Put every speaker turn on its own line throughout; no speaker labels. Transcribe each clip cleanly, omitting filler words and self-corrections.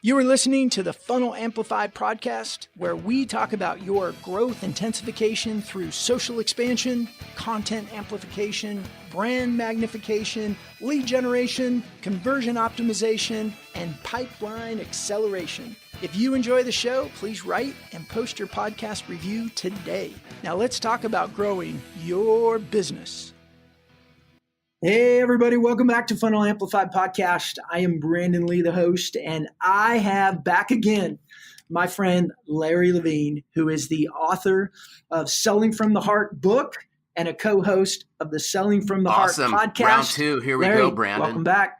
You are listening to the FunnelAmplified podcast, where we talk about your growth intensification through social expansion, content amplification, brand magnification, lead generation, conversion optimization, and pipeline acceleration. If you enjoy the show, please write and post your podcast review today. Now let's talk about growing your business. Hey, everybody. Welcome back to Funnel Amplified Podcast. I am Brandon Lee, the host, and I have back again my friend Larry Levine, who is the author of Selling from the Heart book and a co-host of the Selling from the Heart podcast.
Round two. Here we go, Brandon.
Welcome back.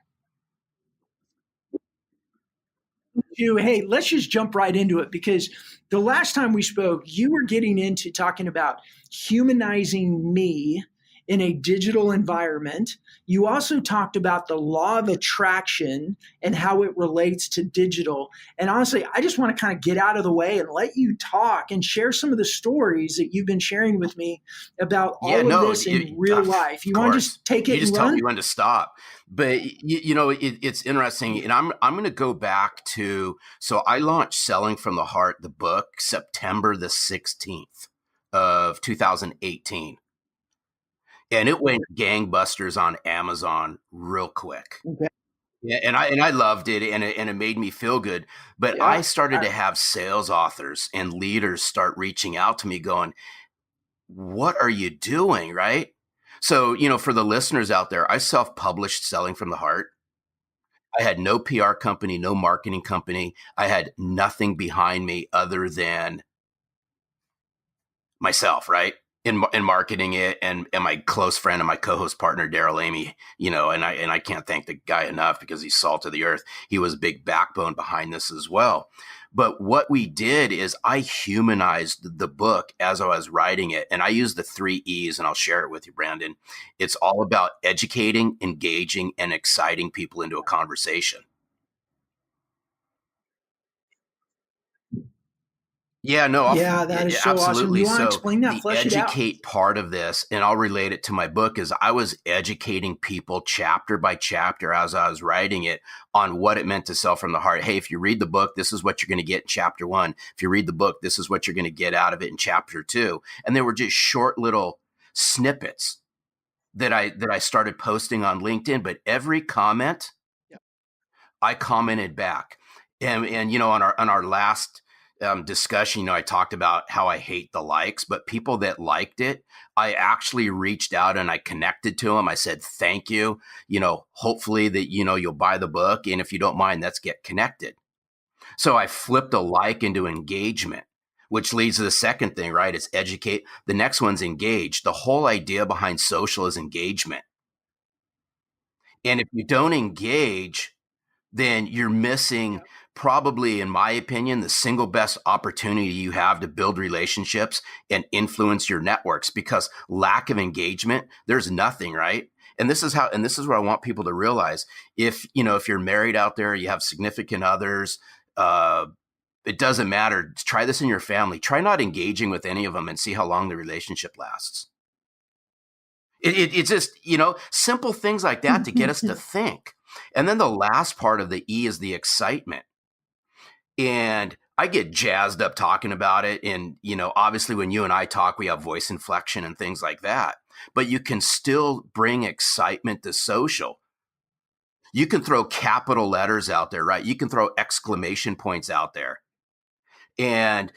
Hey, let's just jump right into it, because the last time we spoke, you were getting into talking about humanizing me in a digital environment. You also talked about the law of attraction and how it relates to digital. And honestly, I just want to kind of get out of the way and let you talk and share some of the stories that you've been sharing with me about all of this in real life. You want to just take it and run?
You just tell me when to stop. But it's interesting, and I'm going to go back to, so I launched Selling from the Heart, the book, September the 16th of 2018. And it went gangbusters on Amazon real quick. Okay. Yeah, and I loved it, and it made me feel good. But I started to have sales authors and leaders start reaching out to me going, what are you doing, right? So, for the listeners out there, I self-published Selling from the Heart. I had no PR company, no marketing company. I had nothing behind me other than myself, right? In marketing it, and my close friend and my co-host partner, Daryl Amy, and I can't thank the guy enough, because he's salt of the earth. He was a big backbone behind this as well. But what we did is I humanized the book as I was writing it. And I used the 3 E's, and I'll share it with you, Brandon. It's all about educating, engaging, and exciting people into a conversation. Yeah, no.
That is so
absolutely.
Awesome. You want to explain that?
The educate part of this, and I'll relate it to my book, is I was educating people chapter by chapter as I was writing it on what it meant to sell from the heart. Hey, if you read the book, this is what you're going to get in chapter 1. If you read the book, this is what you're going to get out of it in chapter 2. And they were just short little snippets that I started posting on LinkedIn. But every comment, I commented back. And on our last discussion, I talked about how I hate the likes, but people that liked it, I actually reached out and I connected to them. I said, thank you. Hopefully that, you'll buy the book. And if you don't mind, let's get connected. So I flipped a like into engagement, which leads to the second thing, right? It's educate. The next one's engage. The whole idea behind social is engagement. And if you don't engage, then you're missing probably, in my opinion, the single best opportunity you have to build relationships and influence your networks, because lack of engagement, there's nothing, right? And this is what I want people to realize. If you're married out there, you have significant others, it doesn't matter. Try this in your family. Try not engaging with any of them and see how long the relationship lasts. It's just, simple things like that to get us to think. And then the last part of the E is the excitement. And I get jazzed up talking about it. And, obviously when you and I talk, we have voice inflection and things like that. But you can still bring excitement to social. You can throw capital letters out there, right? You can throw exclamation points out there. And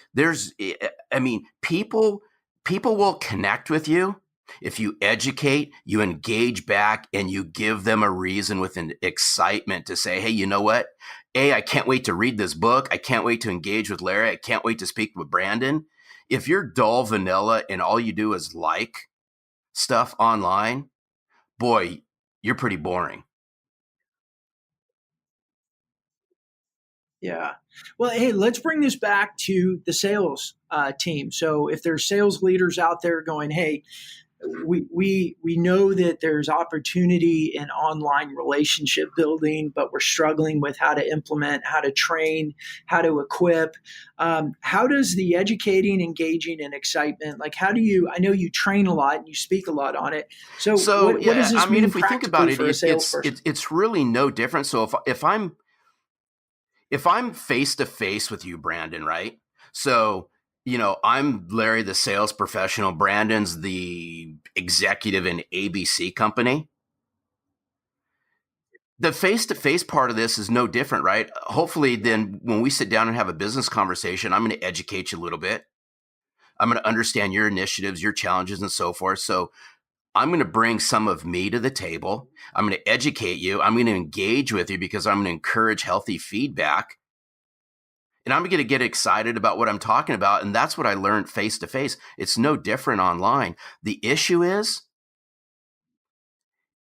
people will connect with you if you educate, you engage back, and you give them a reason with an excitement to say, hey, you know what? I can't wait to read this book. I can't wait to engage with Larry. I can't wait to speak with Brandon. If you're dull vanilla and all you do is like stuff online, boy, you're pretty boring.
Yeah. Well, hey, let's bring this back to the sales team. So if there's sales leaders out there going, hey, we know that there's opportunity in online relationship building, but we're struggling with how to implement, how to train, how to equip. How does the educating, engaging, and excitement, I know you train a lot and you speak a lot on it. So what does this mean?
If we think about it, it's really no different. So if I'm If I'm face to face with you, Brandon, right? So, I'm Larry, the sales professional. Brandon's the executive in ABC company. The face to face part of this is no different, right? Hopefully, then when we sit down and have a business conversation, I'm going to educate you a little bit. I'm going to understand your initiatives, your challenges, and so forth. So, I'm going to bring some of me to the table. I'm going to educate you. I'm going to engage with you because I'm going to encourage healthy feedback. And I'm going to get excited about what I'm talking about. And that's what I learned face to face. It's no different online. The issue is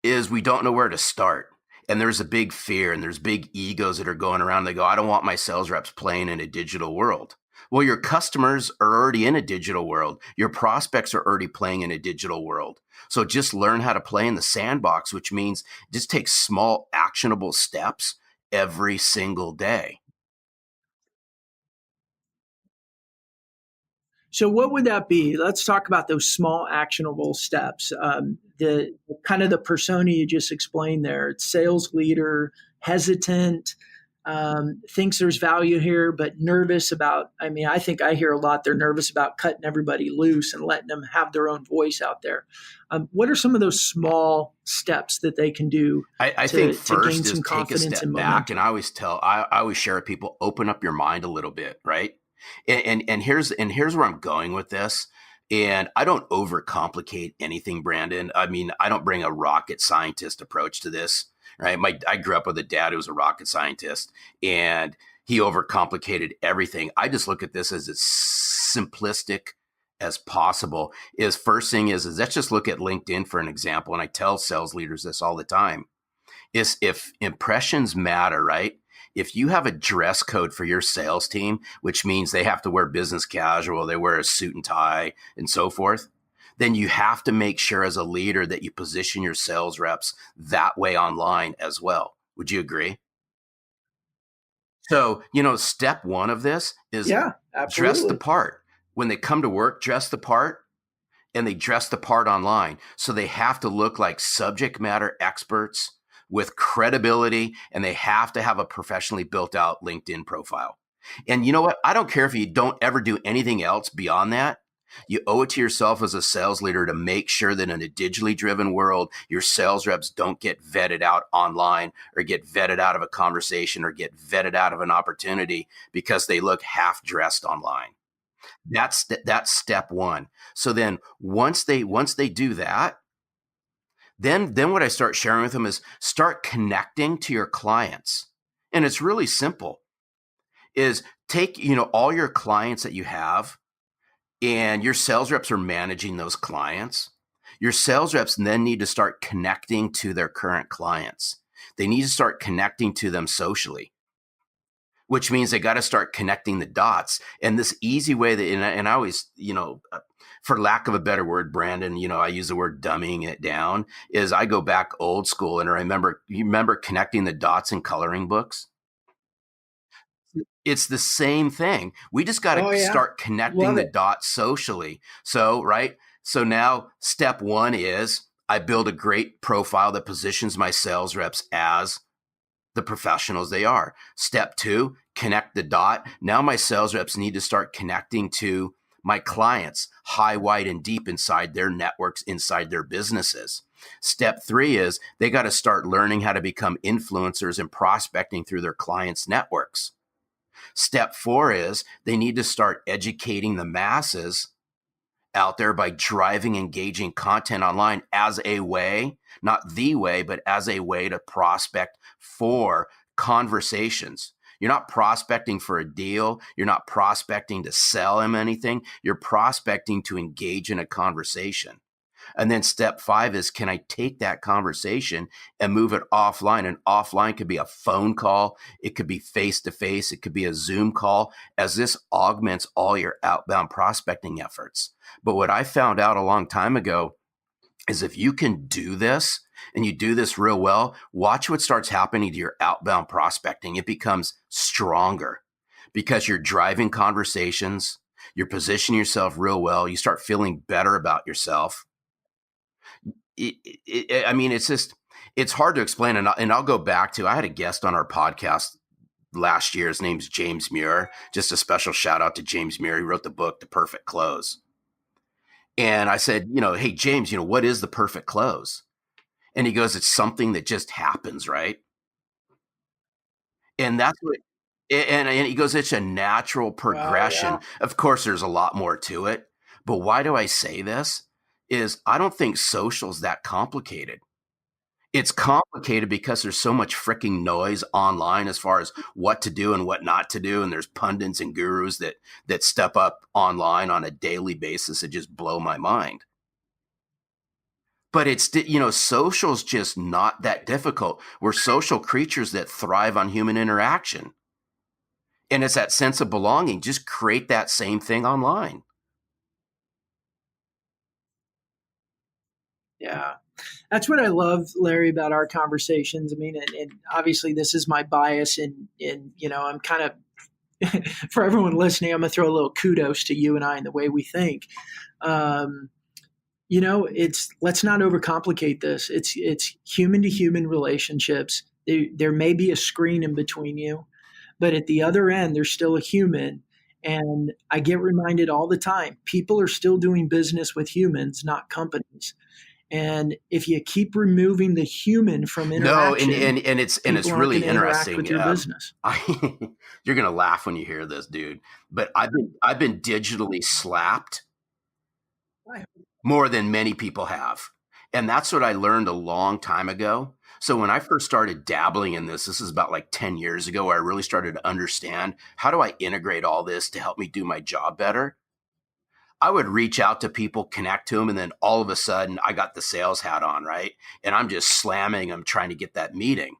we don't know where to start. And there's a big fear and there's big egos that are going around. They go, I don't want my sales reps playing in a digital world. Well, your customers are already in a digital world. Your prospects are already playing in a digital world. So just learn how to play in the sandbox, which means just take small, actionable steps every single day.
So what would that be? Let's talk about those small actionable steps. The kind of the persona you just explained there. It's sales leader, hesitant, thinks there's value here, but nervous about. I mean, I think I hear a lot. They're nervous about cutting everybody loose and letting them have their own voice out there. What are some of those small steps that they can do
I think
to gain
first is
some
take a
confidence
step
and
back, and
momentum?
I always share with people, open up your mind a little bit, right? And here's where I'm going with this. And I don't overcomplicate anything, Brandon. I mean, I don't bring a rocket scientist approach to this, right? I grew up with a dad who was a rocket scientist, and he overcomplicated everything. I just look at this as simplistic as possible. Is first thing is let's just look at LinkedIn for an example. And I tell sales leaders this all the time is if impressions matter, right? If you have a dress code for your sales team, which means they have to wear business casual, they wear a suit and tie and so forth, then you have to make sure as a leader that you position your sales reps that way online as well. Would you agree? So, step one of this is
Yeah,
dress the
absolutely.
part. When they come to work, dress the part, and they dress the part online. So they have to look like subject matter experts with credibility, and they have to have a professionally built out LinkedIn profile. And you know what? I don't care if you don't ever do anything else beyond that. You owe it to yourself as a sales leader to make sure that in a digitally driven world, your sales reps don't get vetted out online or get vetted out of a conversation or get vetted out of an opportunity because they look half dressed online. That's step one. So then once they do that, then what I start sharing with them is start connecting to your clients. And it's really simple. Is take, all your clients that you have, and your sales reps are managing those clients. Your sales reps then need to start connecting to their current clients. They need to start connecting to them socially, which means they got to start connecting the dots. And this easy way that, and I always, for lack of a better word, Brandon, I use the word dumbing it down, is I go back old school and you remember connecting the dots in coloring books? It's the same thing. We just got
Oh
to
yeah,
start connecting
love
the
it.
dots socially. So, right. So now step one is I build a great profile that positions my sales reps as the professionals they are. Step two, connect the dot. Now my sales reps need to start connecting to my clients high, wide, and deep inside their networks, inside their businesses. Step three is they got to start learning how to become influencers and prospecting through their clients' networks. Step four is they need to start educating the masses out there by driving engaging content online as a way, not the way, but as a way to prospect for conversations. You're not prospecting for a deal. You're not prospecting to sell them anything. You're prospecting to engage in a conversation. And then step five is, can I take that conversation and move it offline? And offline could be a phone call. It could be face to face. It could be a Zoom call, as this augments all your outbound prospecting efforts. But what I found out a long time ago is if you can do this and you do this real well, watch what starts happening to your outbound prospecting. It becomes stronger because you're driving conversations. You're positioning yourself real well. You start feeling better about yourself. I mean, it's hard to explain. And I'll go back to, I had a guest on our podcast last year. His name's James Muir. Just a special shout out to James Muir. He wrote the book, The Perfect Close. And I said, hey, James, what is the perfect close? And he goes, it's something that just happens, right? And that's what, and he goes, it's a natural
Wow, yeah.
progression. Of course, there's a lot more to it. But why do I say this? Is I don't think social's that complicated. It's complicated because there's so much freaking noise online as far as what to do and what not to do. And there's pundits and gurus that step up online on a daily basis that just blow my mind. But it's, social's just not that difficult. We're social creatures that thrive on human interaction. And it's that sense of belonging. Just create that same thing online.
Yeah. That's what I love, Larry, about our conversations. I mean, and obviously this is my bias and I'm kind of, for everyone listening, I'm going to throw a little kudos to you and I and the way we think. Um, it's, let's not overcomplicate this. It's human to human relationships. There may be a screen in between you, but at the other end, there's still a human. And I get reminded all the time, people are still doing business with humans, not companies. And if you keep removing the human from
No,
interaction,
and it's
people aren't
really
going to interact with
interesting.
your business.
You're gonna laugh when you hear this, dude. But I've been digitally slapped
Right.
more than many people have. And that's what I learned a long time ago. So when I first started dabbling in this is about like 10 years ago, where I really started to understand how do I integrate all this to help me do my job better. I would reach out to people, connect to them, and then all of a sudden I got the sales hat on, right? And I'm just slamming them trying to get that meeting.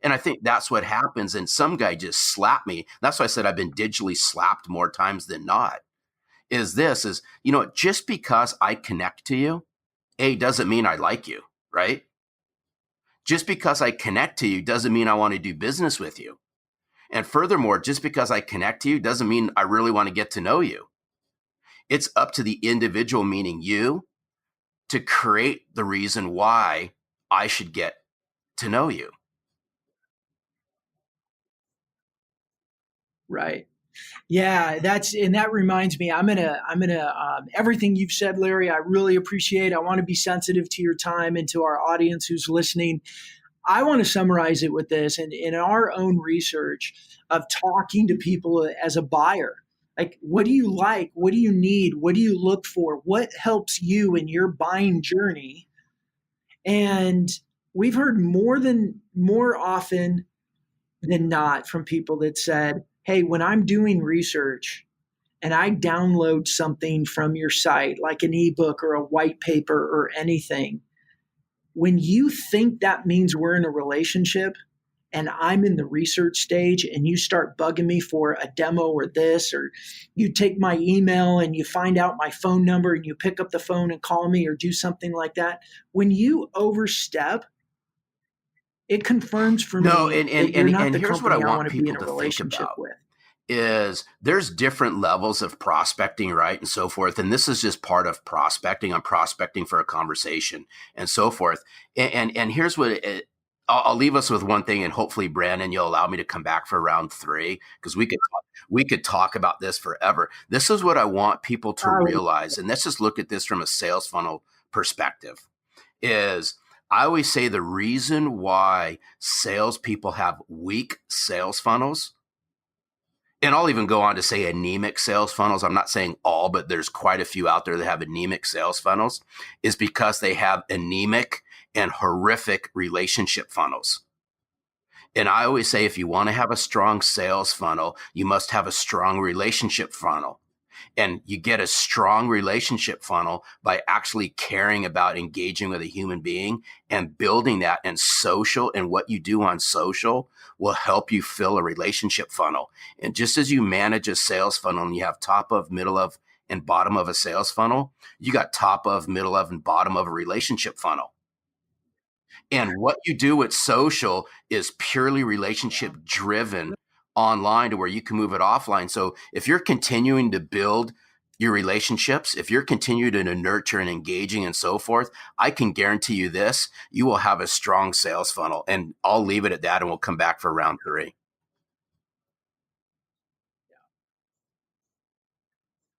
And I think that's what happens. And some guy just slapped me. That's why I said I've been digitally slapped more times than not. Just because I connect to you, doesn't mean I like you, right? Just because I connect to you doesn't mean I want to do business with you. And furthermore, just because I connect to you doesn't mean I really want to get to know you. It's up to the individual, meaning you, to create the reason why I should get to know you.
Right. Yeah, that reminds me. I'm gonna everything you've said, Larry. I really appreciate. I want to be sensitive to your time and to our audience who's listening. I want to summarize it with this, and in our own research of talking to people as a buyer, like what do you like, what do you need, what do you look for, what helps you in your buying journey, and we've heard more often than not from people that said, hey, when I'm doing research and I download something from your site, like an ebook or a white paper or anything, when you think that means we're in a relationship and I'm in the research stage and you start bugging me for a demo or this, or you take my email and you find out my phone number and you pick up the phone and call me or do something like that, when you overstep, it confirms for
No,
me
and and
that you're
and,
not
and
the
here's what I
company I
want
want to be in
people
a
to think
relationship
about
with.
is there's different levels of prospecting, right? And so forth. And this is just part of prospecting. I'm prospecting for a conversation and so forth. And here's what I'll leave us with one thing, and hopefully, Brandon, you'll allow me to come back for round 3 because we could talk about this forever. This is what I want people to
Uh,
realize, and let's just look at this from a sales funnel perspective. Is I always say the reason why salespeople have weak sales funnels, and I'll even go on to say anemic sales funnels. I'm not saying all, but there's quite a few out there that have anemic sales funnels, is because they have anemic and horrific relationship funnels. And I always say if you want to have a strong sales funnel, you must have a strong relationship funnel. And you get a strong relationship funnel by actually caring about engaging with a human being and building that. And social and what you do on social will help you fill a relationship funnel. And just as you manage a sales funnel and you have top of, middle of, and bottom of a sales funnel, you got top of, middle of, and bottom of a relationship funnel. And what you do with social is purely relationship driven online to where you can move it offline. So if you're continuing to build your relationships, if you're continuing to nurture and engaging and so forth, I can guarantee you this, you will have a strong sales funnel. And I'll leave it at that and we'll come back for round 3.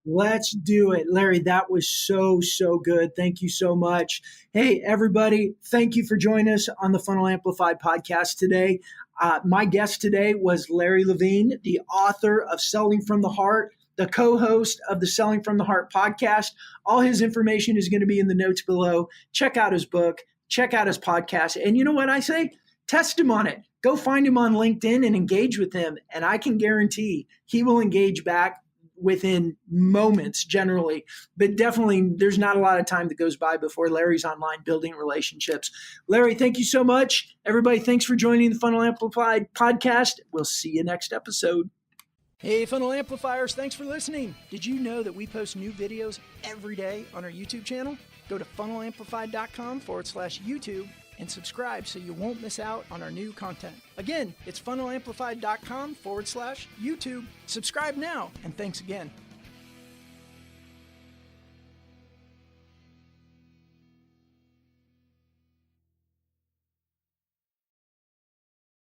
Let's do it. Larry, that was so, so good. Thank you so much. Hey, everybody, thank you for joining us on the Funnel Amplified podcast today. My guest today was Larry Levine, the author of Selling from the Heart, the co-host of the Selling from the Heart podcast. All his information is going to be in the notes below. Check out his book, check out his podcast. And you know what I say? Test him on it. Go find him on LinkedIn and engage with him. And I can guarantee he will engage back within moments generally, but definitely there's not a lot of time that goes by before Larry's online building relationships. Larry, thank you so much. Everybody, thanks for joining the Funnel Amplified podcast. We'll see you next episode. Hey, Funnel Amplifiers, thanks for listening. Did you know that we post new videos every day on our YouTube channel? Go to FunnelAmplified.com/YouTube and subscribe so you won't miss out on our new content. Again, it's FunnelAmplified.com/YouTube. Subscribe now, and thanks again.